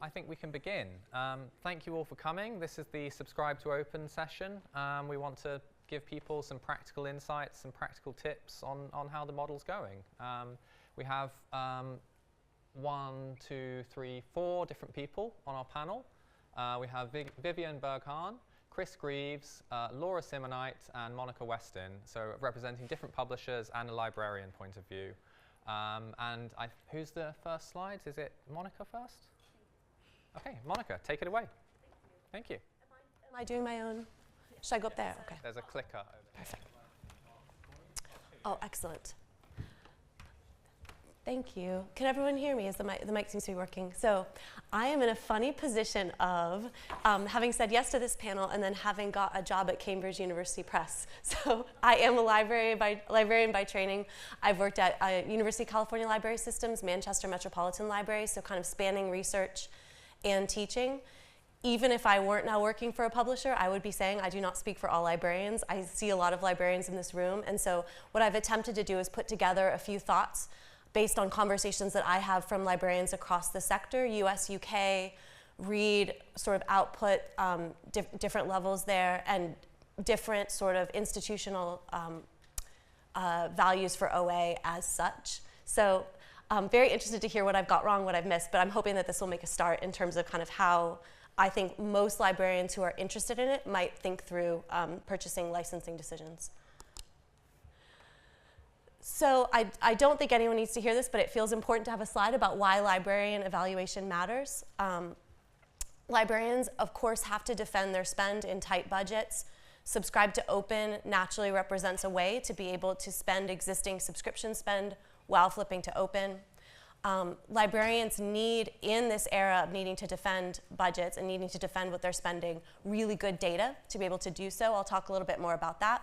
I think we can begin. Thank you all for coming. This is the Subscribe to Open session. We want to give people some practical insights, some practical tips on how the model's going. We have 4 different people on our panel. We have Vivian Berghan, Chris Greaves, Laura Simonite, and Monica Weston, so representing different publishers and a librarian point of view. Who's the first slides? Is it Monica first? Okay, Monica, take it away. Thank you. Am I doing my own? Should I go up there? Okay. There's a clicker over there. Perfect. Oh, excellent. Thank you. Can everyone hear me? The mic seems to be working. So I am in a funny position of having said yes to this panel and then having got a job at Cambridge University Press. So I am a librarian by training. I've worked at University of California Library Systems, Manchester Metropolitan Library, so kind of spanning research and teaching. Even if I weren't now working for a publisher, I would be saying I do not speak for all librarians. I see a lot of librarians in this room, and so what I've attempted to do is put together a few thoughts based on conversations that I have from librarians across the sector, US, UK, read, sort of output, different levels there, and different sort of institutional values for OA as such. So I'm very interested to hear what I've got wrong, what I've missed, but I'm hoping that this will make a start in terms of kind of how I think most librarians who are interested in it might think through purchasing licensing decisions. So I don't think anyone needs to hear this, but it feels important to have a slide about why librarian evaluation matters. Librarians, of course, have to defend their spend in tight budgets. Subscribe to Open naturally represents a way to be able to spend existing subscription spend while flipping to Open. Librarians need, in this era of needing to defend budgets and needing to defend what they're spending, really good data to be able to do so. I'll talk a little bit more about that.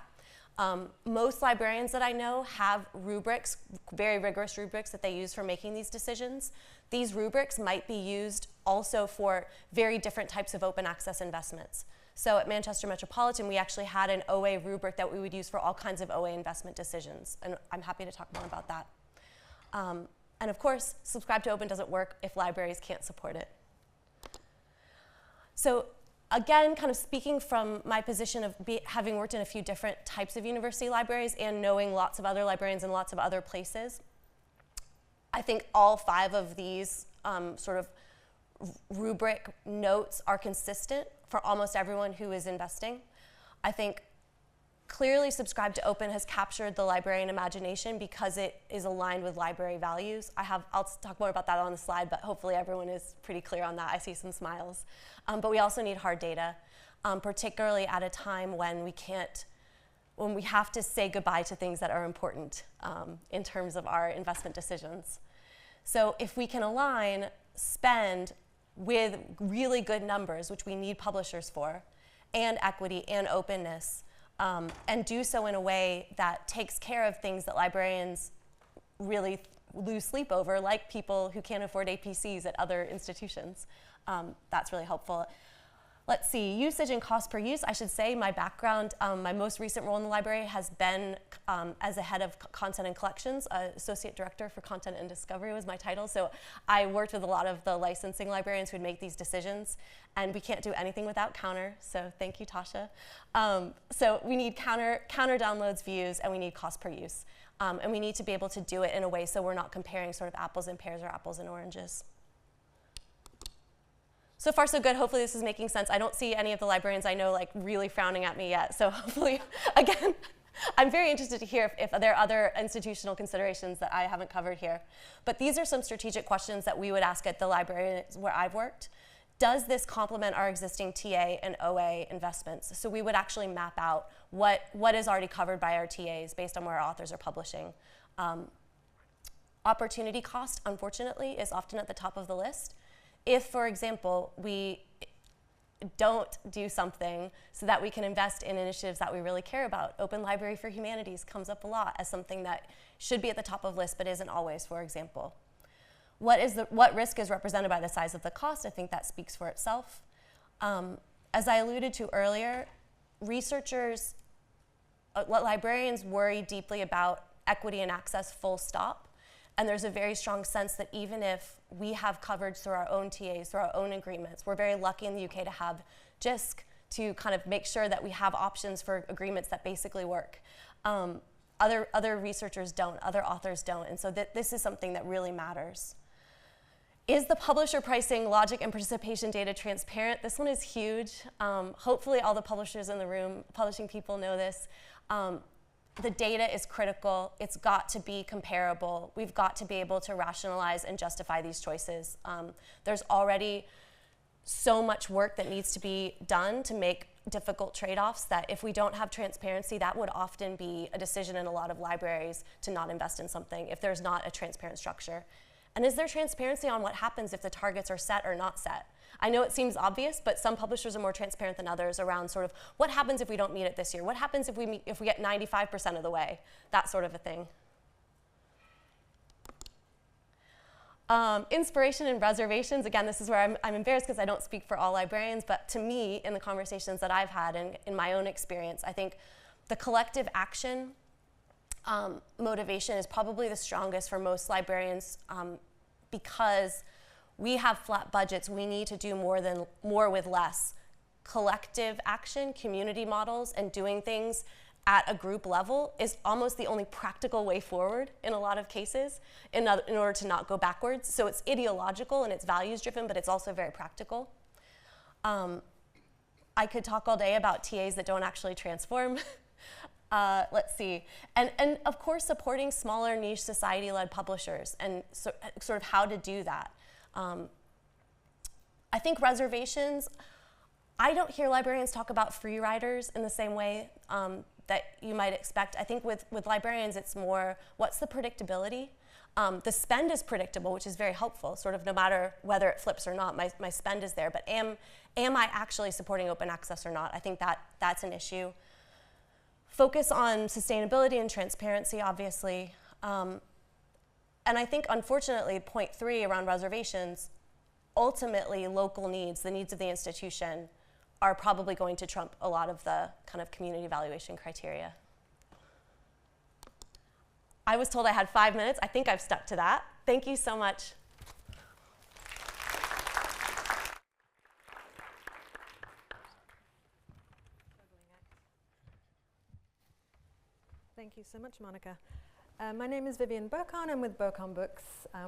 Most librarians that I know have rubrics, very rigorous rubrics that they use for making these decisions. These rubrics might be used also for very different types of open access investments. So at Manchester Metropolitan, we actually had an OA rubric that we would use for all kinds of OA investment decisions, and I'm happy to talk more about that. And of course, Subscribe to Open doesn't work if libraries can't support it. So again, kind of speaking from my position of having worked in a few different types of university libraries and knowing lots of other librarians in lots of other places, I think all 5 of these sort of rubric notes are consistent for almost everyone who is investing. I think clearly Subscribe to Open has captured the librarian imagination because it is aligned with library values. I'll talk more about that on the slide, but hopefully everyone is pretty clear on that. I see some smiles. But we also need hard data, particularly at a time when we have to say goodbye to things that are important in terms of our investment decisions. So if we can align spend with really good numbers, which we need publishers for, and equity and openness, and do so in a way that takes care of things that librarians really lose sleep over, like people who can't afford APCs at other institutions. That's really helpful. Let's see, usage and cost per use. I should say my background, my most recent role in the library has been as a head of content and collections. Associate director for content and discovery was my title. So I worked with a lot of the licensing librarians who would make these decisions. And we can't do anything without counter. So thank you, Tasha. So we need counter downloads, views, and we need cost per use. And we need to be able to do it in a way so we're not comparing sort of apples and pears or apples and oranges. So far, so good. Hopefully this is making sense. I don't see any of the librarians I know like really frowning at me yet. So hopefully, again, I'm very interested to hear if there are other institutional considerations that I haven't covered here. But these are some strategic questions that we would ask at the library where I've worked. Does this complement our existing TA and OA investments? So we would actually map out what is already covered by our TAs based on where our authors are publishing. Opportunity cost, unfortunately, is often at the top of the list. If, for example, we don't do something so that we can invest in initiatives that we really care about. Open Library for Humanities comes up a lot as something that should be at the top of the list but isn't always, for example. What risk is represented by the size of the cost? I think that speaks for itself. As I alluded to earlier, librarians worry deeply about equity and access full stop. And there's a very strong sense that even if we have coverage through our own TAs, through our own agreements, we're very lucky in the UK to have JISC to kind of make sure that we have options for agreements that basically work. Other researchers don't, other authors don't, and so this is something that really matters. Is the publisher pricing, logic, and participation data transparent? This one is huge. Hopefully all the publishers in the room, publishing people know this. The data is critical. It's got to be comparable. We've got to be able to rationalize and justify these choices. There's already so much work that needs to be done to make difficult trade-offs that if we don't have transparency, that would often be a decision in a lot of libraries to not invest in something if there's not a transparent structure. And is there transparency on what happens if the targets are set or not set? I know it seems obvious, but some publishers are more transparent than others around sort of what happens if we don't meet it this year? What happens if we get 95% of the way? That sort of a thing. Inspiration and reservations. Again, this is where I'm embarrassed because I don't speak for all librarians, but to me, in the conversations that I've had and in my own experience, I think the collective action motivation is probably the strongest for most librarians because we have flat budgets. We need to do more with less. Collective action, community models, and doing things at a group level is almost the only practical way forward in a lot of cases in order to not go backwards. So it's ideological and it's values driven, but it's also very practical. I could talk all day about TAs that don't actually transform. Let's see. And of course, supporting smaller niche society-led publishers and sort of how to do that. I think reservations, I don't hear librarians talk about free riders in the same way that you might expect. I think with librarians, it's more, what's the predictability? The spend is predictable, which is very helpful, sort of no matter whether it flips or not, my spend is there. But am I actually supporting open access or not? I think that's an issue. Focus on sustainability and transparency, obviously. And I think, unfortunately, point 3 around reservations, ultimately local needs, the needs of the institution, are probably going to trump a lot of the kind of community evaluation criteria. I was told I had 5 minutes. I think I've stuck to that. Thank you so much. Thank you so much, Monica. My name is Vivian Burkhan. I'm with Burkhan Books.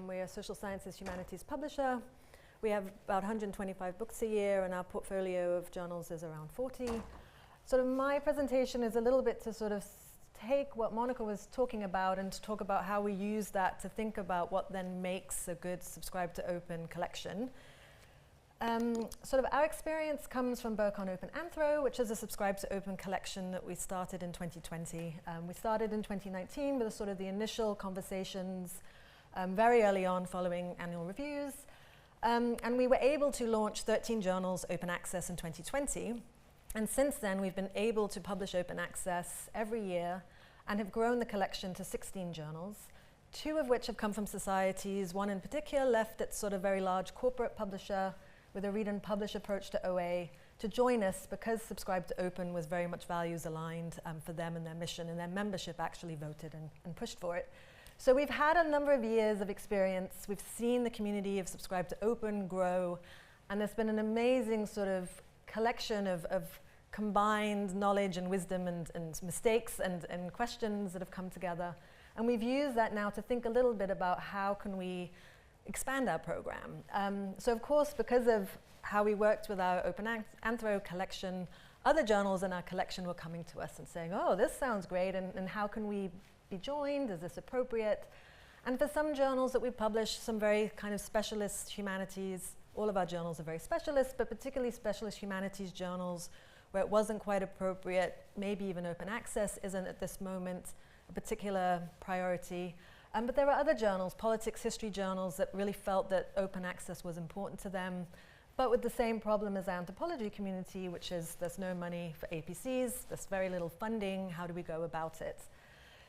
We're a social sciences humanities publisher. We have about 125 books a year, and our portfolio of journals is around 40. Sort of my presentation is a little bit to sort of take what Monica was talking about and to talk about how we use that to think about what then makes a good subscribe to open collection. Sort of our experience comes from Burkhan Open Anthro, which is a subscribe to open collection that we started in 2020. We started in 2019 with sort of the initial conversations very early on following annual reviews. And we were able to launch 13 journals open access in 2020. And since then, we've been able to publish open access every year and have grown the collection to 16 journals, 2 of which have come from societies. One in particular left its sort of very large corporate publisher with a read and publish approach to OA to join us because Subscribe to Open was very much values aligned for them and their mission, and their membership actually voted and pushed for it. So we've had a number of years of experience. We've seen the community of Subscribe to Open grow, and there's been an amazing sort of collection of combined knowledge and wisdom and mistakes and questions that have come together. And we've used that now to think a little bit about how can we expand our program. So of course, because of how we worked with our Open Anthro collection, other journals in our collection were coming to us and saying, oh, this sounds great, and how can we be joined? Is this appropriate? And for some journals that we publish, some very kind of specialist humanities, all of our journals are very specialist, but particularly specialist humanities journals where it wasn't quite appropriate, maybe even open access isn't at this moment a particular priority. But there are other journals, politics, history journals, that really felt that open access was important to them, but with the same problem as our anthropology community, which is there's no money for APCs, there's very little funding, how do we go about it?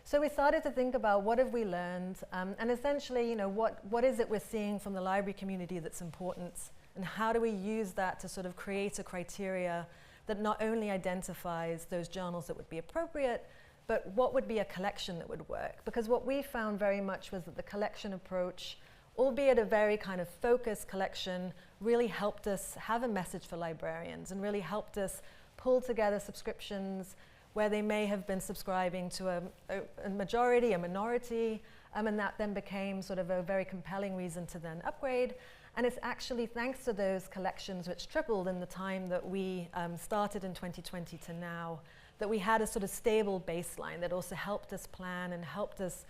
So we started to think about what have we learned, and essentially, you know, what is it we're seeing from the library community that's important, and how do we use that to sort of create a criteria that not only identifies those journals that would be appropriate, but what would be a collection that would work? Because what we found very much was that the collection approach, albeit a very kind of focused collection, really helped us have a message for librarians and really helped us pull together subscriptions where they may have been subscribing to a majority, a minority, and that then became sort of a very compelling reason to then upgrade. And it's actually thanks to those collections, which tripled in the time that we started in 2020 to now, that we had a sort of stable baseline that also helped us plan and helped us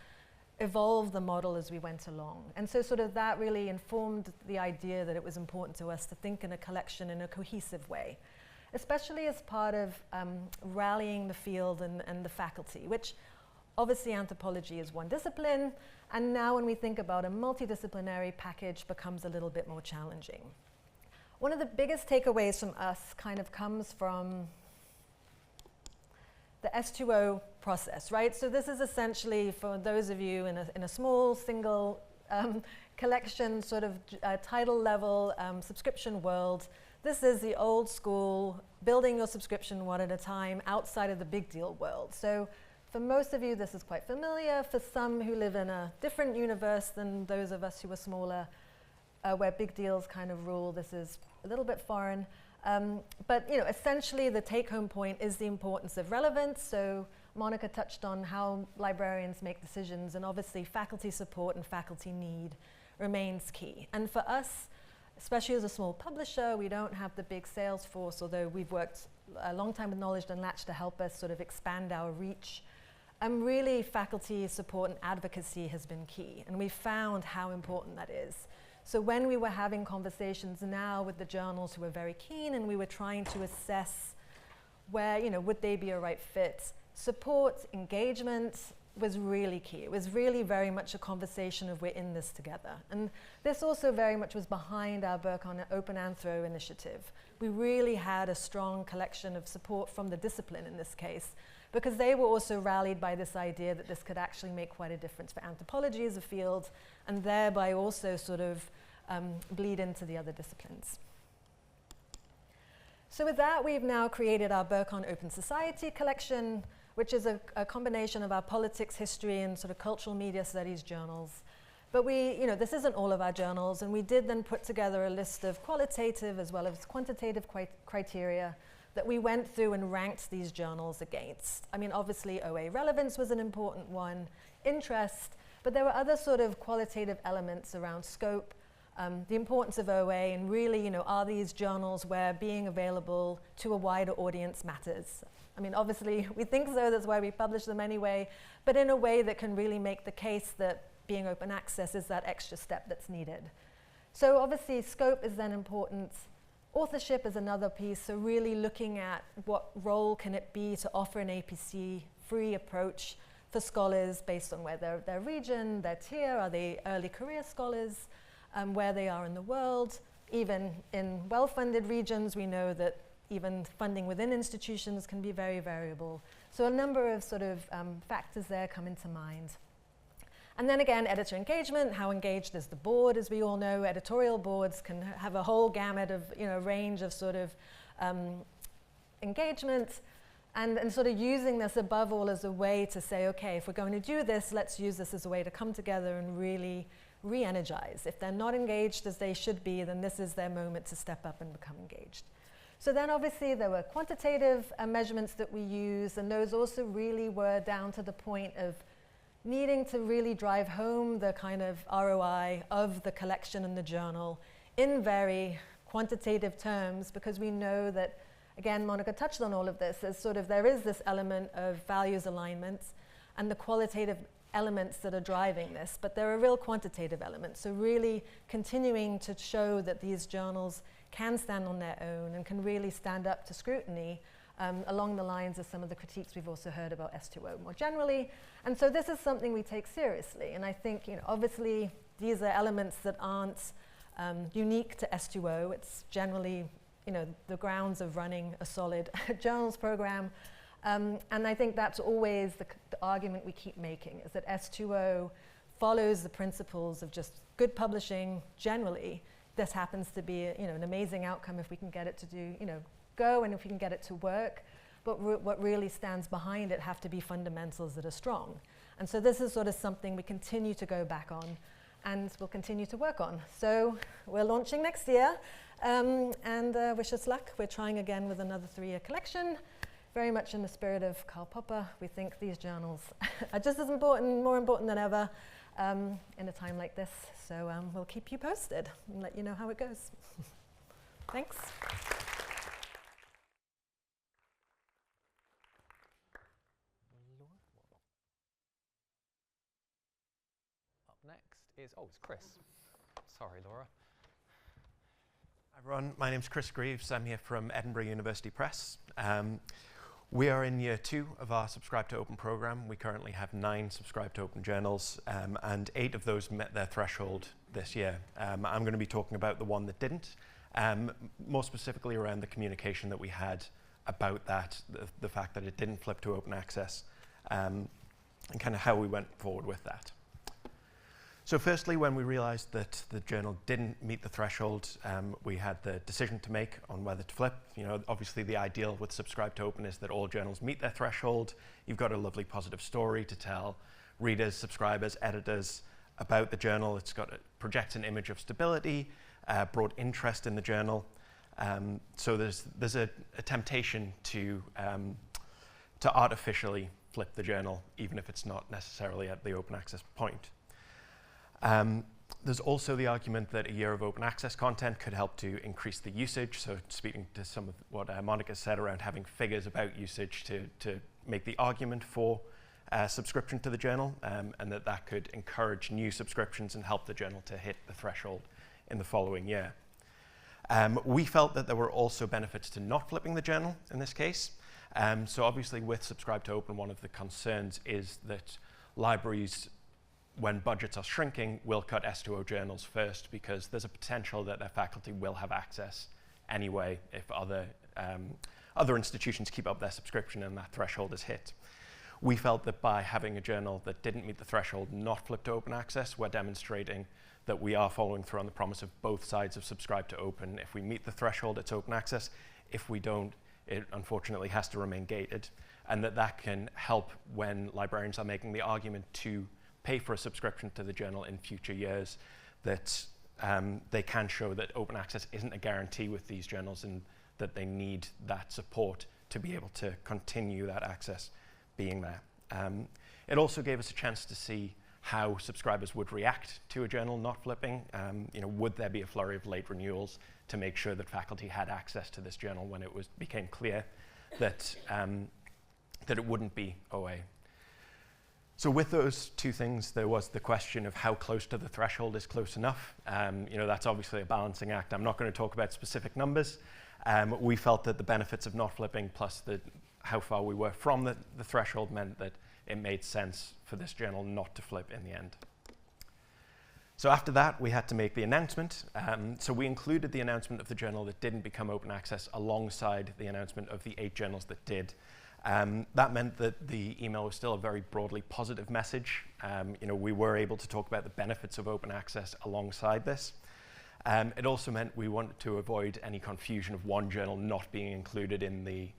evolve the model as we went along. And so sort of that really informed the idea that it was important to us to think in a collection in a cohesive way, especially as part of rallying the field and the faculty, which obviously anthropology is one discipline, and now when we think about a multidisciplinary package becomes a little bit more challenging. One of the biggest takeaways from us kind of comes from the S2O process, right? So this is essentially, for those of you in a small single collection sort of title level subscription world, this is the old school building your subscription one at a time outside of the big deal world. So for most of you, this is quite familiar. For some who live in a different universe than those of us who are smaller, where big deals kind of rule, this is a little bit foreign. But essentially the take-home point is the importance of relevance. So Monica touched on how librarians make decisions, and obviously faculty support and faculty need remains key. And for us, especially as a small publisher, we don't have the big sales force, although we've worked a long time with Knowledge Unlatched to help us sort of expand our reach. Really, faculty support and advocacy has been key, and we found how important that is. So when we were having conversations now with the journals who were very keen, and we were trying to assess where, would they be a right fit, support, engagement was really key. It was really very much a conversation of we're in this together. And this also very much was behind our Berkon Open Anthro initiative. We really had a strong collection of support from the discipline in this case, because they were also rallied by this idea that this could actually make quite a difference for anthropology as a field, and thereby also sort of bleed into the other disciplines. So with that, we've now created our Berkon Open Society collection, which is a combination of our politics, history, and sort of cultural media studies journals. But this isn't all of our journals, and we did then put together a list of qualitative as well as quantitative criteria that we went through and ranked these journals against. I mean, obviously OA relevance was an important one, interest, but there were other sort of qualitative elements around scope, the importance of OA, and really, are these journals where being available to a wider audience matters? I mean, obviously we think so, that's why we publish them anyway, but in a way that can really make the case that being open access is that extra step that's needed. So obviously scope is then important. Authorship is another piece, so really looking at what role can it be to offer an APC-free approach for scholars based on where their region, their tier, are they early career scholars, where they are in the world. Even in well-funded regions, we know that even funding within institutions can be very variable. So a number of sort of factors there come into mind. And then again, editor engagement, how engaged is the board? As we all know, editorial boards can have a whole gamut of, range of sort of engagement, and sort of using this above all as a way to say, okay, if we're going to do this, let's use this as a way to come together and really re-energize. If they're not engaged as they should be, then this is their moment to step up and become engaged. So then obviously there were quantitative measurements that we used, and those also really were down to the point of needing to really drive home the kind of ROI of the collection and the journal in very quantitative terms, because we know that, again, Monica touched on all of this, as sort of there is this element of values alignment and the qualitative elements that are driving this, but there are real quantitative elements. So really continuing to show that these journals can stand on their own and can really stand up to scrutiny along the lines of some of the critiques we've also heard about S2O more generally. And so this is something we take seriously. And I think, obviously these are elements that aren't unique to S2O. It's generally, the grounds of running a solid journals program. And I think that's always the argument we keep making, is that S2O follows the principles of just good publishing generally. This happens to be an amazing outcome if we can get it to do, go, and if we can get it to work. but what really stands behind it have to be fundamentals that are strong. And so this is sort of something we continue to go back on and we'll continue to work on. So we're launching next year, and wish us luck. We're trying again with another 3-year collection, very much in the spirit of Karl Popper. We think these journals are just as important, more important than ever in a time like this. So we'll keep you posted and let you know how it goes. Thanks. Up next is, it's Chris. Sorry, Laura. Hi everyone, my name's Chris Greaves. I'm here from Edinburgh University Press. We are in year 2 of our Subscribe to Open program. We currently have 9 Subscribe to Open journals, and 8 of those met their threshold this year. I'm going to be talking about the one that didn't, more specifically around the communication that we had about that, the fact that it didn't flip to open access, and kind of how we went forward with that. So firstly, when we realized that the journal didn't meet the threshold, we had the decision to make on whether to flip. You know, obviously the ideal with Subscribe to Open is that all journals meet their threshold. You've got a lovely positive story to tell readers, subscribers, editors about the journal. It's got projects an image of stability, broad interest in the journal. So there's a temptation to artificially flip the journal, even if it's not necessarily at the open access point. There's also the argument that a year of open access content could help to increase the usage. So speaking to some of what Monica said around having figures about usage to make the argument for subscription to the journal, and that could encourage new subscriptions and help the journal to hit the threshold in the following year. We felt that there were also benefits to not flipping the journal in this case. So obviously with Subscribe to Open, one of the concerns is that libraries, when budgets are shrinking, will cut S2O journals first because there's a potential that their faculty will have access anyway if other institutions keep up their subscription and that threshold is hit. We felt that by having a journal that didn't meet the threshold not flip to open access, we're demonstrating that we are following through on the promise of both sides of Subscribe to Open. If we meet the threshold, it's open access. If we don't, it unfortunately has to remain gated, and that can help when librarians are making the argument to pay for a subscription to the journal in future years, that they can show that open access isn't a guarantee with these journals and that they need that support to be able to continue that access being there. It also gave us a chance to see how subscribers would react to a journal not flipping. You know, would there be a flurry of late renewals to make sure that faculty had access to this journal when it became clear that, that it wouldn't be OA? So with those two things, there was the question of how close to the threshold is close enough. You know, that's obviously a balancing act. I'm not going to talk about specific numbers. We felt that the benefits of not flipping plus how far we were from the threshold meant that it made sense for this journal not to flip in the end. So after that, we had to make the announcement. So we included the announcement of the journal that didn't become open access alongside the announcement of the 8 journals that did. That meant that the email was still a very broadly positive message. You know, we were able to talk about the benefits of open access alongside this. It also meant we wanted to avoid any confusion of one journal not being included in the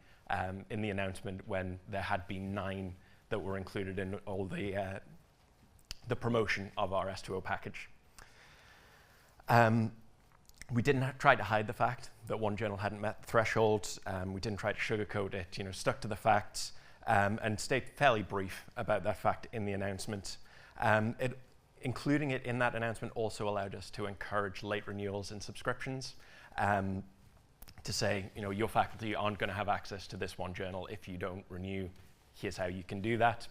announcement when there had been 9 that were included in all the promotion of our S2O package. We didn't try to hide the fact that one journal hadn't met the threshold. We didn't try to sugarcoat it, you know, stuck to the facts and stayed fairly brief about that fact in the announcement. Including it in that announcement also allowed us to encourage late renewals and subscriptions, to say, you know, your faculty aren't going to have access to this one journal if you don't renew. Here's how you can do that.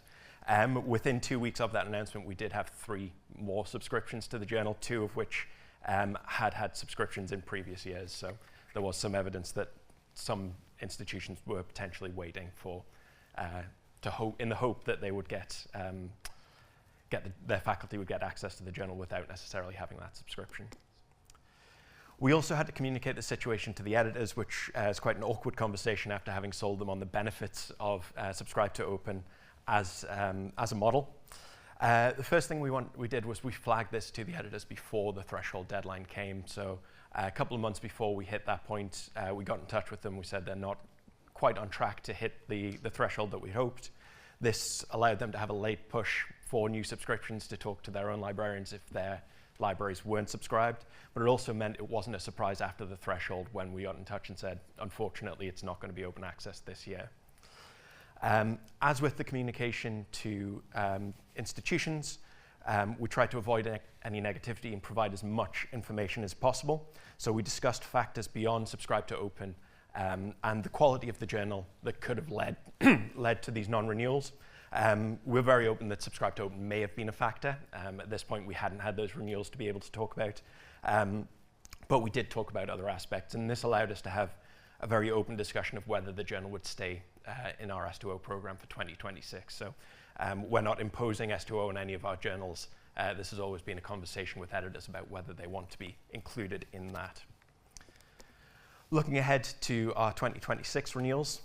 Within 2 weeks of that announcement, we did have 3 more subscriptions to the journal, 2 of which had subscriptions in previous years. So there was some evidence that some institutions were potentially waiting for, in the hope that they would their faculty would get access to the journal without necessarily having that subscription. We also had to communicate the situation to the editors, which is quite an awkward conversation after having sold them on the benefits of Subscribe to Open as a model. The first thing we did was we flagged this to the editors before the threshold deadline came. So a couple of months before we hit that point, we got in touch with them. We said they're not quite on track to hit the threshold that we hoped. This allowed them to have a late push for new subscriptions to talk to their own librarians if their libraries weren't subscribed, but it also meant it wasn't a surprise after the threshold when we got in touch and said, unfortunately, it's not going to be open access this year. As with the communication to institutions, we tried to avoid any negativity and provide as much information as possible. So we discussed factors beyond Subscribe to Open and the quality of the journal that could have led to these non-renewals. We're very open that Subscribe to Open may have been a factor. At this point, we hadn't had those renewals to be able to talk about. But we did talk about other aspects, and this allowed us to have a very open discussion of whether the journal would stay in our S2O program for 2026. So we're not imposing S2O on any of our journals. This has always been a conversation with editors about whether they want to be included in that. Looking ahead to our 2026 renewals,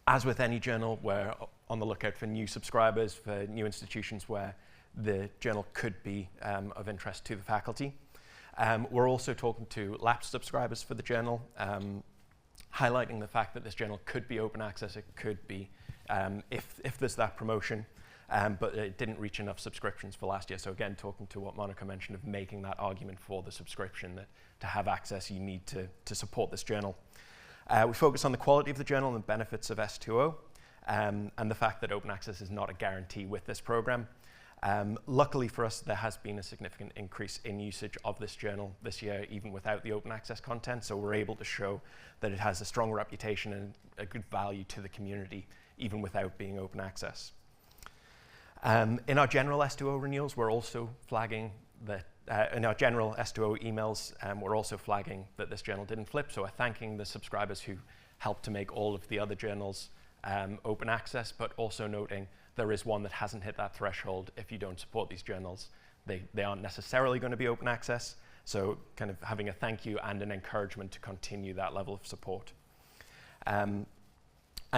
as with any journal, we're on the lookout for new subscribers, for new institutions where the journal could be of interest to the faculty. We're also talking to lapsed subscribers for the journal, highlighting the fact that this journal could be open access. It could be if there's that promotion, but it didn't reach enough subscriptions for last year. So again, talking to what Monica mentioned of making that argument for the subscription, that to have access, you need to support this journal. We focus on the quality of the journal and the benefits of S2O, and the fact that open access is not a guarantee with this program. Luckily for us, there has been a significant increase in usage of this journal this year, even without the open access content. So we're able to show that it has a strong reputation and a good value to the community, even without being open access. In our general S2O renewals, we're also flagging that in our general S2O emails, we're also flagging that this journal didn't flip. So we're thanking the subscribers who helped to make all of the other journals open access, but also noting there is one that hasn't hit that threshold. If you don't support these journals, they aren't necessarily going to be open access. So kind of having a thank you and an encouragement to continue that level of support. And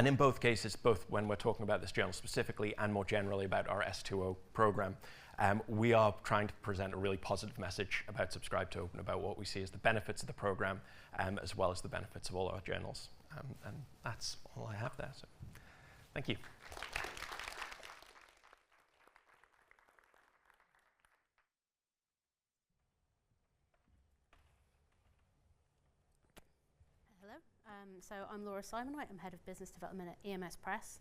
in both cases, both when we're talking about this journal specifically and more generally about our S2O program, we are trying to present a really positive message about Subscribe to Open, about what we see as the benefits of the program, as well as the benefits of all our journals. And that's all I have there. So thank you. So I'm Laura Simonwhite. I'm Head of Business Development at EMS Press,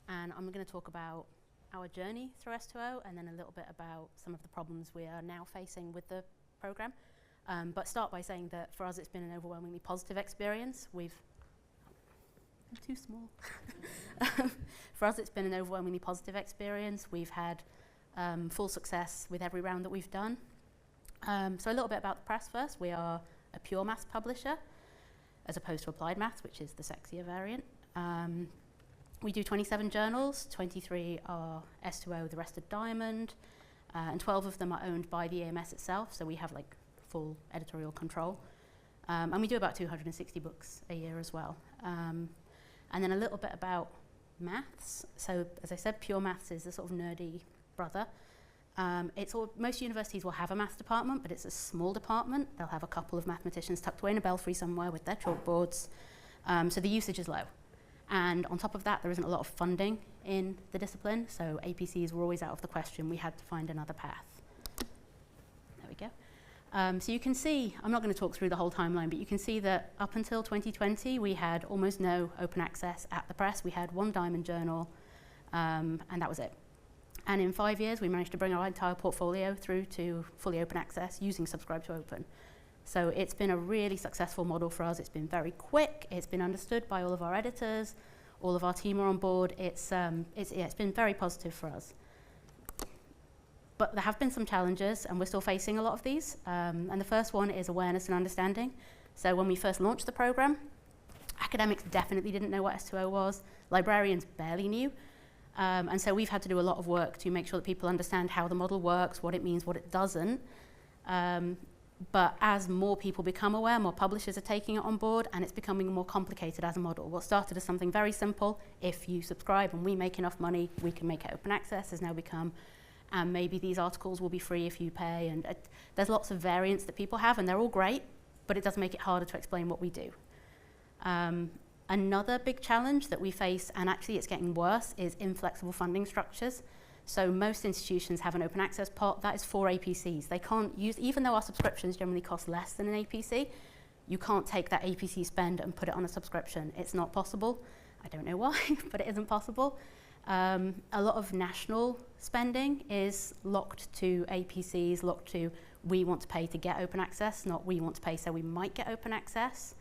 and I'm going to talk about our journey through S2O and then a little bit about some of the problems we are now facing with the program. But start by saying that for us it's been an overwhelmingly positive experience. I'm too small. For us it's been an overwhelmingly positive experience. We've had full success with every round that we've done. So a little bit about the press first. We are a pure maths publisher, as opposed to applied maths, which is the sexier variant. We do 27 journals, 23 are S2O, the rest are Diamond, and 12 of them are owned by the EMS itself, so we have like full editorial control. And we do about 260 books a year as well. And then a little bit about maths. So as I said, pure maths is the sort of nerdy brother. Most universities will have a maths department, but it's a small department. They'll have a couple of mathematicians tucked away in a belfry somewhere with their chalkboards. So the usage is low. And on top of that, there isn't a lot of funding in the discipline, so APCs were always out of the question. We had to find another path. There we go. So you can see, I'm not going to talk through the whole timeline, but you can see that up until 2020, we had almost no open access at the press. We had one Diamond journal, and that was it. And in 5 years, we managed to bring our entire portfolio through to fully open access using Subscribe to Open. So it's been a really successful model for us. It's been very quick. It's been understood by all of our editors. All of our team are on board. It's been very positive for us. But there have been some challenges, and we're still facing a lot of these. And the first one is awareness and understanding. So when we first launched the program, academics definitely didn't know what S2O was. Librarians barely knew. And so we've had to do a lot of work to make sure that people understand how the model works, what it means, what it doesn't. But as more people become aware, more publishers are taking it on board, and it's becoming more complicated as a model. What started as something very simple, if you subscribe and we make enough money, we can make it open access, has now become, and maybe these articles will be free if you pay. And there's lots of variants that people have, and they're all great, but it does make it harder to explain what we do. Another big challenge that we face, and actually it's getting worse, is inflexible funding structures. So most institutions have an open access pot that is for APCs. They can't use, even though our subscriptions generally cost less than an APC, you can't take that APC spend and put it on a subscription. It's not possible. I don't know why, but it isn't possible. A lot of national spending is locked to APCs, locked to we want to pay to get open access, not we want to pay so we might get open access.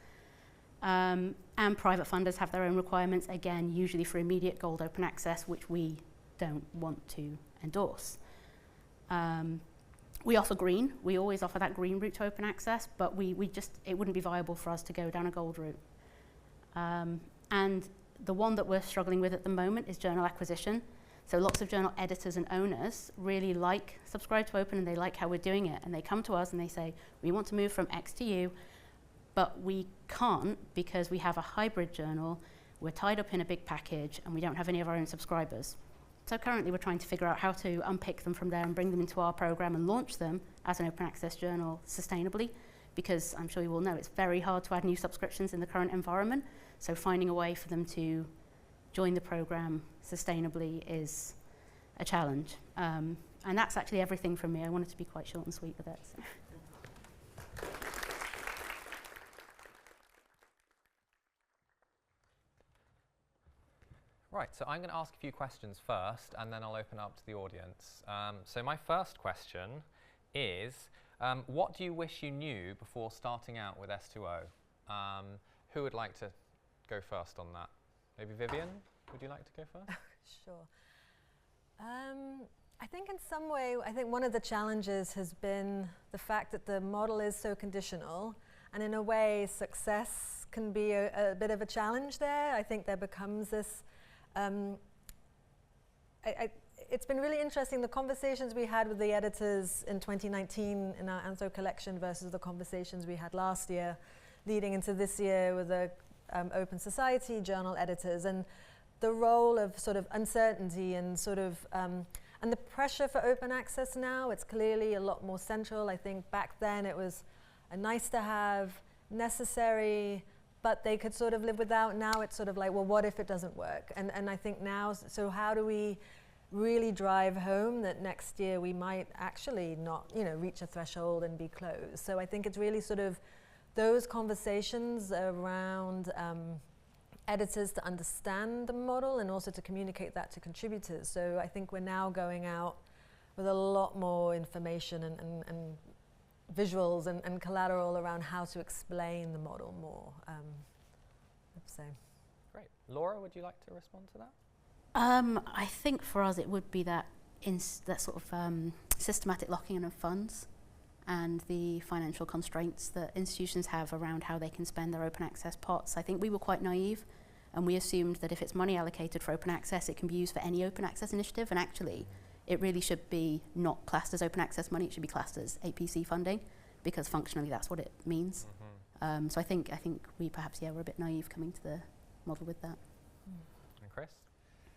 And private funders have their own requirements, again, usually for immediate gold open access, which we don't want to endorse. We offer green. We always offer that green route to open access, but it wouldn't be viable for us to go down a gold route. And the one that we're struggling with at the moment is journal acquisition. So lots of journal editors and owners really like Subscribe to Open and they like how we're doing it. And they come to us and they say, we want to move from X to U, but we can't because we have a hybrid journal, we're tied up in a big package, and we don't have any of our own subscribers. So currently we're trying to figure out how to unpick them from there and bring them into our program and launch them as an open access journal sustainably, because I'm sure you all know it's very hard to add new subscriptions in the current environment. So finding a way for them to join the program sustainably is a challenge. And that's actually everything from me. I wanted to be quite short and sweet with it. So. Right, so I'm going to ask a few questions first, and then I'll open up to the audience. So my first question is, what do you wish you knew before starting out with S2O? Who would like to go first on that? Maybe Vivian, would you like to go first? Sure. I think in some way, I think one of the challenges has been the fact that the model is so conditional, and in a way, success can be a bit of a challenge there. I think there becomes this it's been really interesting, the conversations we had with the editors in 2019 in our Anthro collection versus the conversations we had last year, leading into this year with the Open Society journal editors, and the role of sort of uncertainty and sort of, and the pressure for open access now, it's clearly a lot more central. I think back then it was a nice to have, necessary, but they could sort of live without. Now it's sort of like, well, what if it doesn't work? And I think now, so how do we really drive home that next year we might actually not, reach a threshold and be closed? So I think it's really sort of those conversations around editors to understand the model and also to communicate that to contributors. So I think we're now going out with a lot more information and visuals and collateral around how to explain the model more. So. Great. Laura, would you like to respond to that? I think for us it would be that sort of systematic locking in of funds and the financial constraints that institutions have around how they can spend their open access pots. I think we were quite naive and we assumed that if it's money allocated for open access, it can be used for any open access initiative, and actually it really should be not classed as open access money, it should be classed as APC funding, because functionally that's what it means. Mm-hmm. So I think we perhaps, were a bit naive coming to the model with that. And Chris?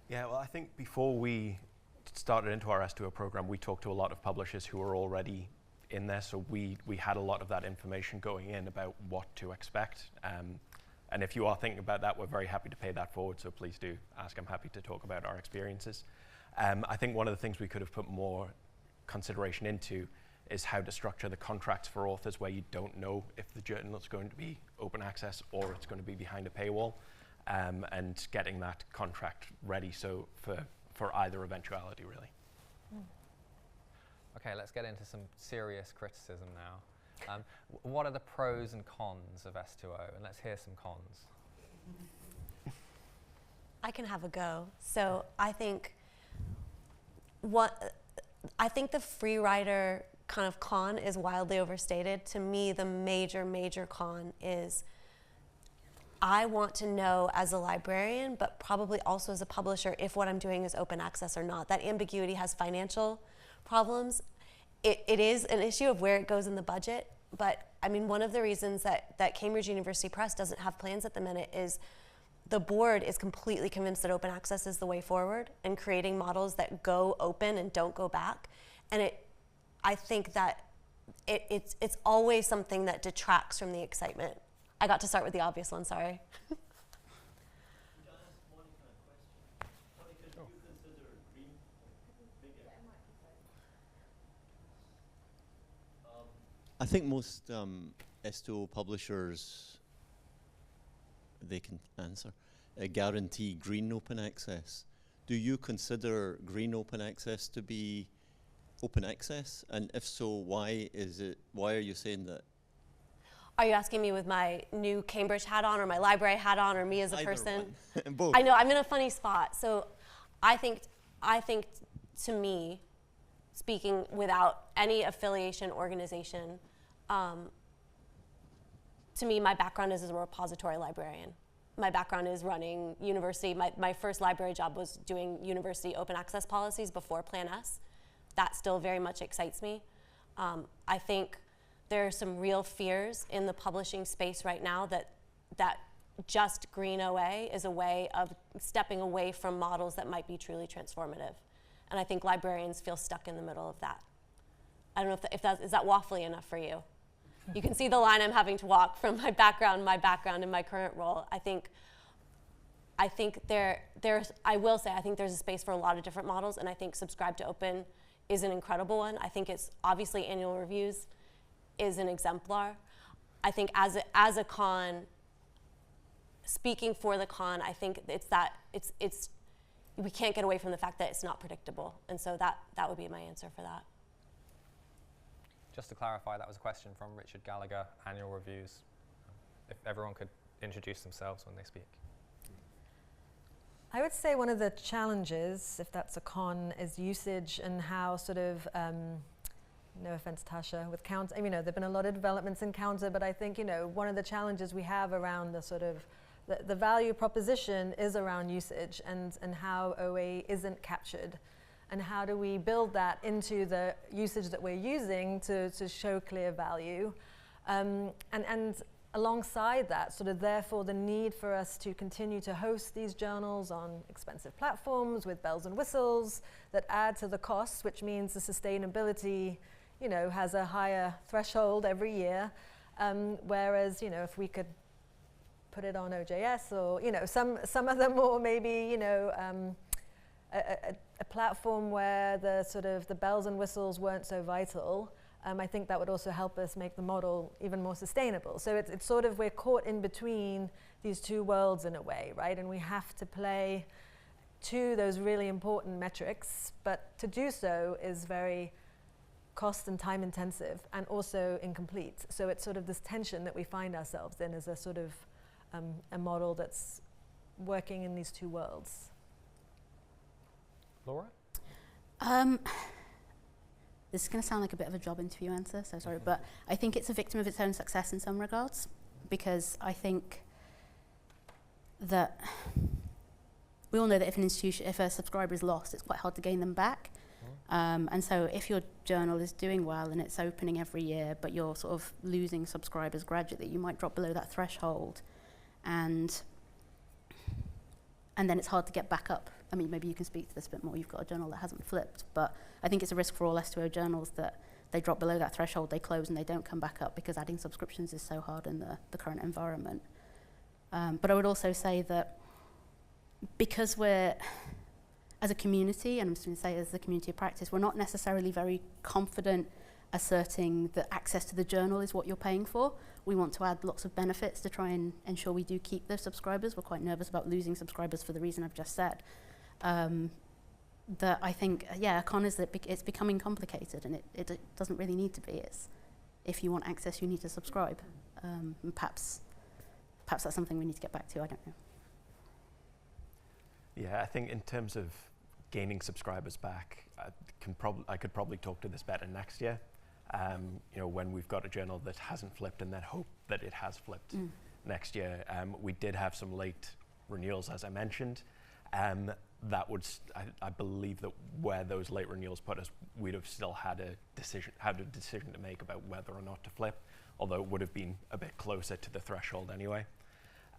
Yeah, well, I think before we started into our S2O program, we talked to a lot of publishers who were already in there, so we had a lot of that information going in about what to expect. And if you are thinking about that, we're very happy to pay that forward, so please do ask. I'm happy to talk about our experiences. I think one of the things we could have put more consideration into is how to structure the contracts for authors where you don't know if the journal is going to be open access or it's going to be behind a paywall, and getting that contract ready so for either eventuality, really. Okay, let's get into some serious criticism now. What are the pros and cons of S2O? And let's hear some cons. I can have a go. So I think the free rider kind of con is wildly overstated. To me, the major con is I want to know as a librarian, but probably also as a publisher, if what I'm doing is open access or not. That ambiguity has financial problems. It is an issue of where it goes in the budget, but I mean, one of the reasons that Cambridge University Press doesn't have plans at the minute is the board is completely convinced that open access is the way forward and creating models that go open and don't go back. And I think that it's always something that detracts from the excitement. I got to start with the obvious one, sorry. I think most S2O publishers, they can answer, guarantee green open access. Do you consider green open access to be open access? And if so, why are you saying that? Are you asking me with my new Cambridge hat on, or my library hat on, or me as a Either person? one. Both. I know, I'm in a funny spot. So I think to me, speaking without any affiliation organization, to me, my background is as a repository librarian. My background is running university. My first library job was doing university open access policies before Plan S. That still very much excites me. I think there are some real fears in the publishing space right now that just green OA is a way of stepping away from models that might be truly transformative. And I think librarians feel stuck in the middle of that. I don't know is that waffly enough for you? You can see the line I'm having to walk from my background and my current role. I think I will say, I think there's a space for a lot of different models, and I think Subscribe to Open is an incredible one. I think it's obviously annual reviews is an exemplar. I think as a con, speaking for the con, I think it's we can't get away from the fact that it's not predictable, and so that would be my answer for that. Just to clarify, that was a question from Richard Gallagher, Annual Reviews. If everyone could introduce themselves when they speak. I would say one of the challenges, if that's a con, is usage and how sort of, no offense, Tasha, with Counter, there have been a lot of developments in Counter, but I think, one of the challenges we have around the sort of, the value proposition is around usage and how OA isn't captured. And how do we build that into the usage that we're using to show clear value? And alongside that, sort of therefore the need for us to continue to host these journals on expensive platforms with bells and whistles that add to the costs, which means the sustainability, has a higher threshold every year. Whereas, if we could put it on OJS or, some of them more maybe, a platform where the sort of the bells and whistles weren't so vital, I think that would also help us make the model even more sustainable. So it's sort of, we're caught in between these two worlds in a way, right? And we have to play to those really important metrics, but to do so is very cost and time intensive and also incomplete. So it's sort of this tension that we find ourselves in as a sort of a model that's working in these two worlds. Laura? This is going to sound like a bit of a job interview answer, so sorry, but I think it's a victim of its own success in some regards, because I think that we all know that if a subscriber is lost, it's quite hard to gain them back. And so if your journal is doing well and it's opening every year, but you're sort of losing subscribers gradually, you might drop below that threshold, and then it's hard to get back up. I mean, maybe you can speak to this a bit more. You've got a journal that hasn't flipped, but I think it's a risk for all S2O journals that they drop below that threshold, they close, and they don't come back up because adding subscriptions is so hard in the current environment. But I would also say that because we're, as a community, and I'm just going to say as a community of practice, we're not necessarily very confident asserting that access to the journal is what you're paying for. We want to add lots of benefits to try and ensure we do keep those subscribers. We're quite nervous about losing subscribers for the reason I've just said. That I think, a con is that it's becoming complicated, and it doesn't really need to be. It's, if you want access, you need to subscribe. And perhaps that's something we need to get back to, I don't know. Yeah, I think in terms of gaining subscribers back, I could probably talk to this better next year. When we've got a journal that hasn't flipped, and then hope that it has flipped next year. We did have some late renewals, as I mentioned. That would, I believe that where those late renewals put us, we'd have still had a decision to make about whether or not to flip, although it would have been a bit closer to the threshold anyway.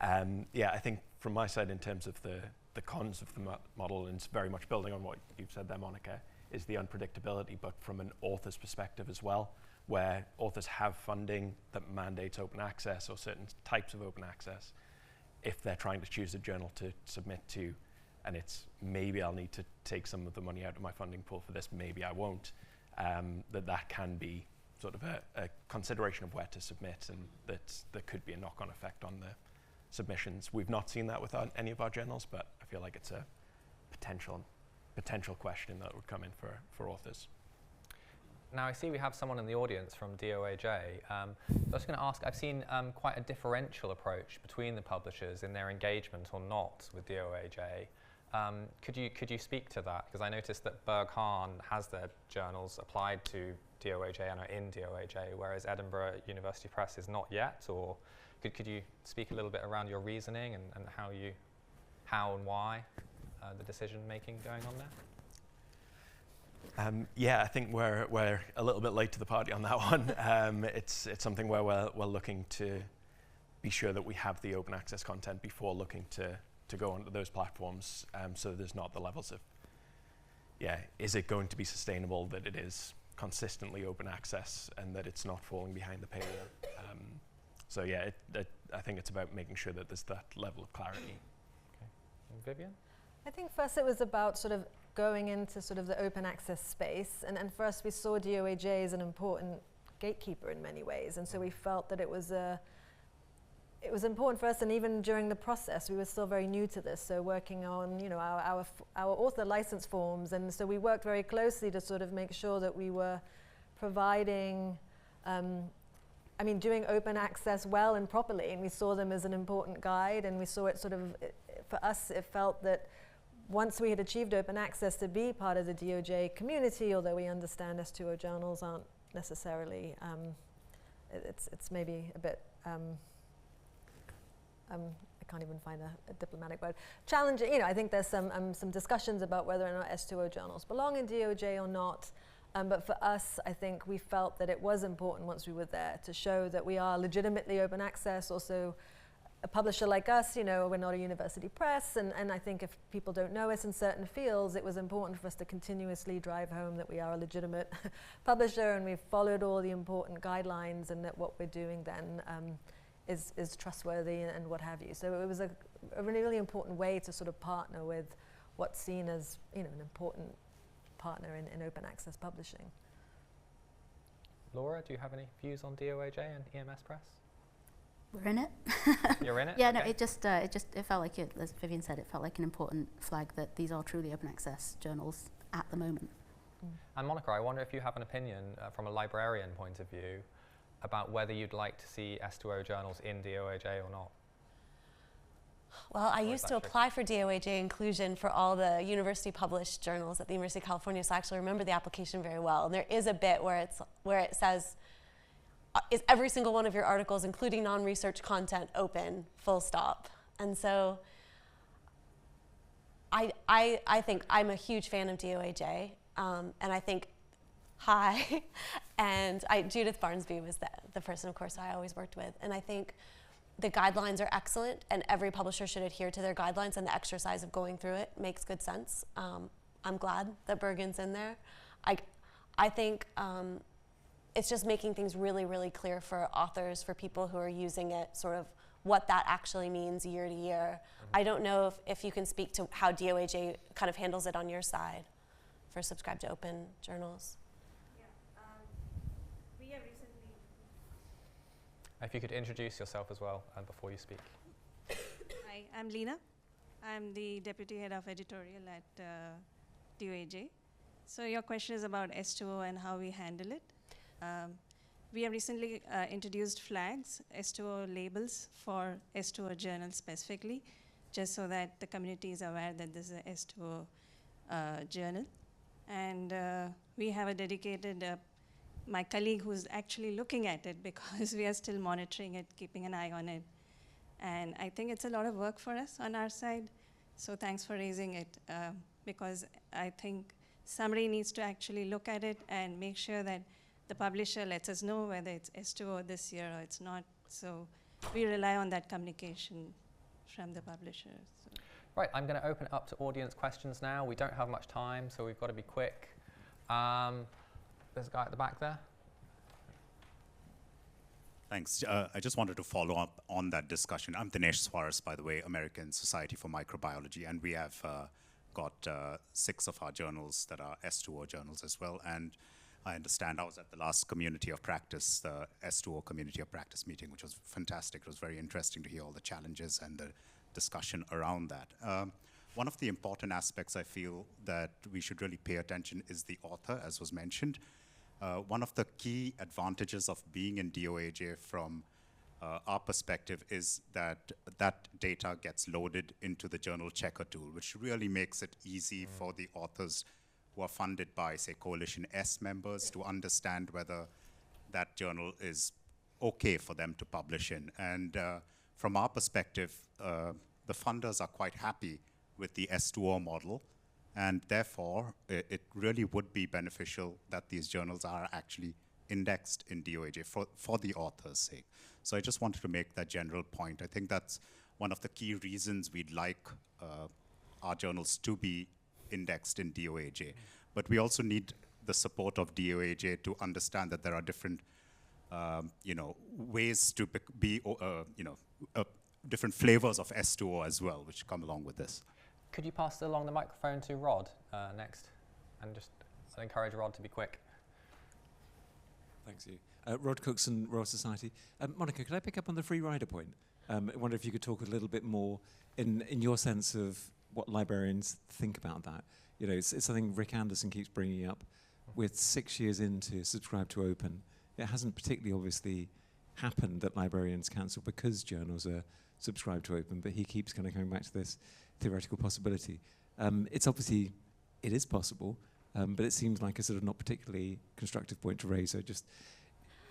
I think from my side, in terms of the cons of the model, and it's very much building on what you've said there, Monica, is the unpredictability, but from an author's perspective as well, where authors have funding that mandates open access or certain types of open access. If they're trying to choose a journal to submit to, and it's maybe I'll need to take some of the money out of my funding pool for this, maybe I won't, that can be sort of a consideration of where to submit, and that there could be a knock-on effect on the submissions. We've not seen that with any of our journals, but I feel like it's a potential question that would come in for authors. Now I see we have someone in the audience from DOAJ. I was going to ask, I've seen quite a differential approach between the publishers in their engagement or not with DOAJ. Could you speak to that? Because I noticed that Berghahn has their journals applied to DOAJ and are in DOAJ, whereas Edinburgh University Press is not yet. Or could you speak a little bit around your reasoning and how and why the decision making going on there? Yeah, I think we're a little bit late to the party on that one. It's something where we're looking to be sure that we have the open access content before looking to go onto those platforms, so there's not the levels of, is it going to be sustainable that it is consistently open access and that it's not falling behind the paywall? So yeah, I think it's about making sure that there's that level of clarity. Okay. And Vivian? I think first it was about sort of going into sort of the open access space, and first we saw DOAJ as an important gatekeeper in many ways, and so we felt that it was important for us, and even during the process we were still very new to this, so working on our author license forms, and so we worked very closely to sort of make sure that we were providing doing open access well and properly, and we saw them as an important guide, and we saw it sort of, for us it felt that once we had achieved open access to be part of the DOJ community, although we understand S2O journals aren't necessarily, it's maybe a bit, I can't even find a diplomatic word, challenging. I think there's some discussions about whether or not S2O journals belong in DOJ or not. But for us, I think we felt that it was important once we were there to show that we are legitimately open access. Also, a publisher like us, we're not a university press, and I think if people don't know us in certain fields, it was important for us to continuously drive home that we are a legitimate publisher, and we've followed all the important guidelines, and that what we're doing then is trustworthy and what have you. So it was a really important way to sort of partner with what's seen as an important partner in open access publishing. Laura, do you have any views on DOAJ and EMS Press? We're in it. You're in it? Yeah, okay. No, it felt like it, as Vivian said, it felt like an important flag that these are truly open access journals at the moment. And Monica, I wonder if you have an opinion from a librarian point of view about whether you'd like to see S2O journals in DOAJ or not. Well, I used to apply for DOAJ inclusion for all the university-published journals at the University of California, so I actually remember the application very well. And there is a bit where it says, is every single one of your articles, including non-research content, open, full stop? And so I think I'm a huge fan of DOAJ, and I think, and Judith Barnsby was the person, of course, I always worked with, and I think the guidelines are excellent, and every publisher should adhere to their guidelines, and the exercise of going through it makes good sense. I'm glad that Bergen's in there. I think it's just making things really, really clear for authors, for people who are using it, sort of what that actually means year to year. I don't know if you can speak to how DOAJ kind of handles it on your side for subscribe to open journals. We have recently... If you could introduce yourself as well before you speak. Hi, I'm Lena. I'm the Deputy Head of Editorial at DOAJ. So your question is about S2O and how we handle it. We have recently introduced flags, S2O labels for S2O journals specifically, just so that the community is aware that this is a S2O journal. And we have a dedicated, my colleague who's actually looking at it, because we are still monitoring it, keeping an eye on it. And I think it's a lot of work for us on our side. So thanks for raising it, because I think somebody needs to actually look at it and make sure that the publisher lets us know whether it's S2O this year or it's not. So we rely on that communication from the publisher. So. Right, I'm going to open it up to audience questions now. We don't have much time, so we've got to be quick. There's a guy at the back there. Thanks. I just wanted to follow up on that discussion. I'm Dinesh Swaras, by the way, American Society for Microbiology, and we have got 6 of our journals that are S2O journals as well. And I understand I was at the last Community of Practice, the S2O Community of Practice meeting, which was fantastic. It was very interesting to hear all the challenges and the discussion around that. One of the important aspects I feel that we should really pay attention is the author, as was mentioned. One of the key advantages of being in DOAJ from our perspective is that that data gets loaded into the journal checker tool, which really makes it easy for the authors who are funded by, say, Coalition S members to understand whether that journal is okay for them to publish in. And from our perspective, the funders are quite happy with the S2O model. And therefore, it really would be beneficial that these journals are actually indexed in DOAJ for the author's sake. So I just wanted to make that general point. I think that's one of the key reasons we'd like our journals to be indexed in DOAJ. But we also need the support of DOAJ to understand that there are different ways to be, different flavors of S2O as well, which come along with this. Could you pass along the microphone to Rod next? And just encourage Rod to be quick. Thanks, you. Rod Cookson, Royal Society. Monica, could I pick up on the free rider point? I wonder if you could talk a little bit more in your sense of what librarians think about that. You know, it's something Rick Anderson keeps bringing up. With 6 years into Subscribe to Open, it hasn't particularly obviously happened that librarians cancel because journals are subscribed to Open, but he keeps kind of coming back to this theoretical possibility. It's obviously, it is possible, but it seems like a sort of not particularly constructive point to raise. So just,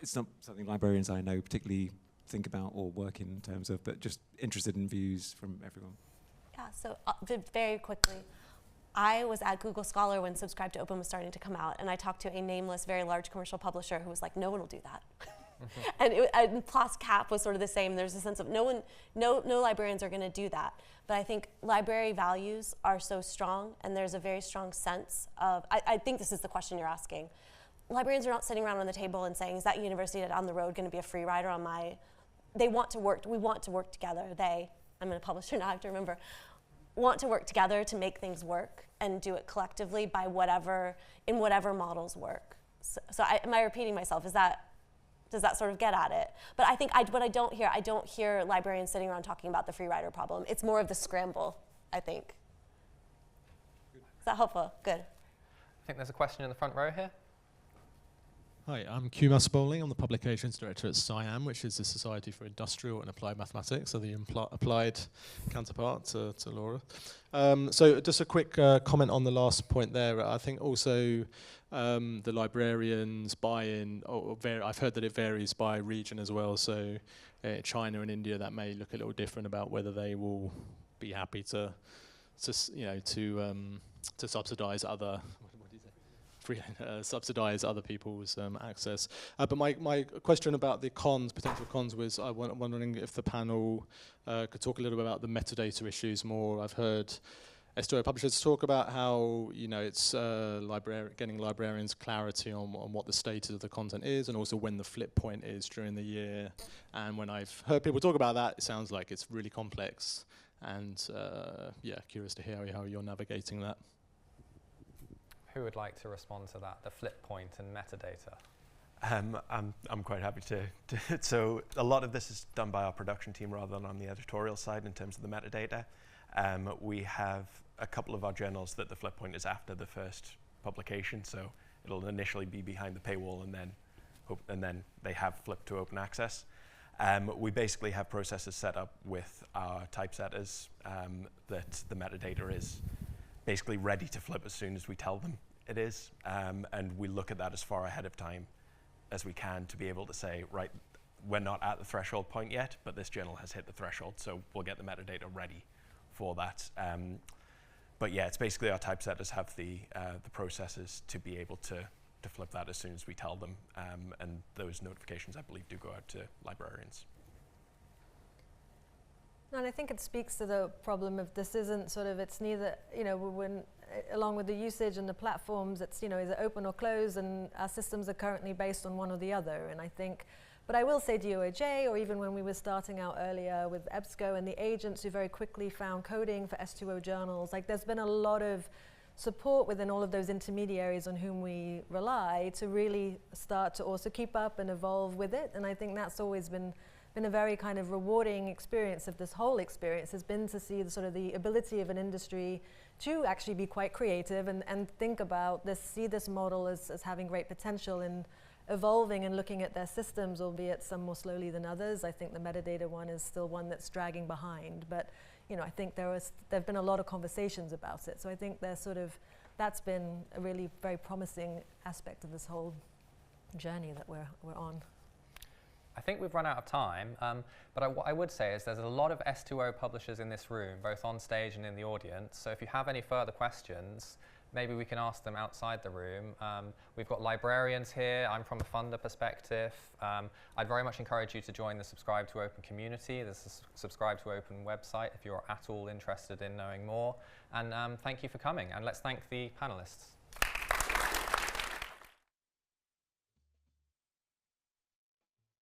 it's not something librarians I know particularly think about or work in terms of, but just interested in views from everyone. Yeah, so very quickly, I was at Google Scholar when Subscribe to Open was starting to come out, and I talked to a nameless, very large commercial publisher who was like, no one will do that. And PLOS CAP was sort of the same. There's a sense of no librarians are going to do that. But I think library values are so strong, and there's a very strong sense of, I think this is the question you're asking. Librarians are not sitting around on the table and saying, is that university down the road going to be a free rider on my, they want to work, we want to work together. I'm a publisher now, I have to remember, want to work together to make things work and do it collectively by in whatever models work. So am I repeating myself? Does that sort of get at it? But I think what I don't hear librarians sitting around talking about the free rider problem. It's more of the scramble, I think. Is that helpful? Good. I think there's a question in the front row here. Hi, I'm Kumas Bowling. I'm the Publications Director at SciAm, which is the Society for Industrial and Applied Mathematics, so the applied counterpart to Laura. So just a quick comment on the last point there. I think also the librarians buy-in, I've heard that it varies by region as well, so China and India, that may look a little different about whether they will be happy to subsidize other subsidize other people's access. But my question about the potential cons was wondering if the panel could talk a little bit about the metadata issues more. I've heard S2O publishers talk about how it's getting librarians clarity on what the status of the content is, and also when the flip point is during the year. And when I've heard people talk about that, it sounds like it's really complex. And curious to hear how you're navigating that. Who would like to respond to that, the flip point and metadata? I'm quite happy to. So a lot of this is done by our production team rather than on the editorial side in terms of the metadata. We have a couple of our journals that the flip point is after the first publication, so it'll initially be behind the paywall and then they have flipped to open access. We basically have processes set up with our typesetters that the metadata is basically ready to flip as soon as we tell them it is. And we look at that as far ahead of time as we can to be able to say, right, we're not at the threshold point yet, but this journal has hit the threshold, so we'll get the metadata ready for that. But yeah, it's basically our typesetters have the processes to be able to flip that as soon as we tell them. And those notifications, I believe, do go out to librarians. And I think it speaks to the problem of this isn't sort of, it's neither, when along with the usage and the platforms, it's, is it open or closed, and our systems are currently based on one or the other. And I think But I will say DOAJ, or even when we were starting out earlier with EBSCO and the agents who very quickly found coding for S2O journals, like there's been a lot of support within all of those intermediaries on whom we rely to really start to also keep up and evolve with it. And I think that's always been a very kind of rewarding experience of this whole experience, has been to see the sort of the ability of an industry to actually be quite creative and think about this, see this model as having great potential in evolving and looking at their systems, albeit some more slowly than others. I think the metadata one is still one that's dragging behind, but you know, I think there've been a lot of conversations about it. So I think that's been a really very promising aspect of this whole journey that we're on. I think we've run out of time, but what I would say is there's a lot of S2O publishers in this room, both on stage and in the audience. So if you have any further questions, maybe we can ask them outside the room. We've got librarians here. I'm from a funder perspective. I'd very much encourage you to join the Subscribe to Open community. There's a Subscribe to Open website if you're at all interested in knowing more. And thank you for coming. And let's thank the panelists.